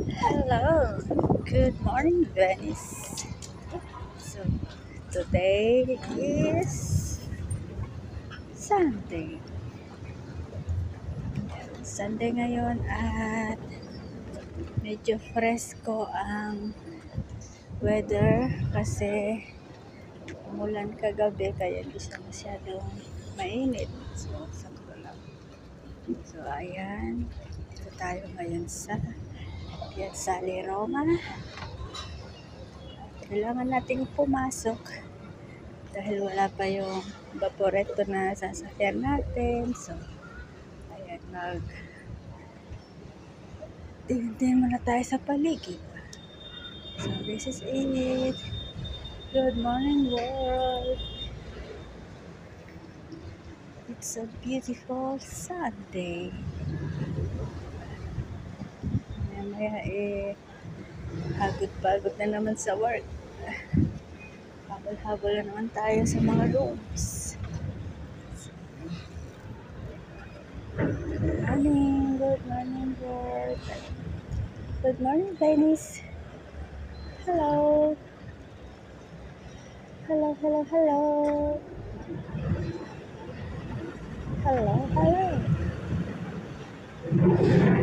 Hello, good morning, Venice. So, today is Sunday. Sunday ngayon at medyo fresco ang weather kasi umulan kagabi kaya hindi siya masyadong mainit. So, sakto lang. So, ayan. Dito tayo ngayon sa Piazzale Roma. Kailangan nating pumasok dahil wala pa yung vaporetto na sasakyan natin. So, ayan, tingin muna tayo sa paligid. So, this is it. Good morning, world. It's a beautiful Sunday. Maya hagod-pagod na naman sa work. Habol-habol na naman tayo sa mga rooms. Good morning, world. Good morning, Venice. Hello. Hello. Hello.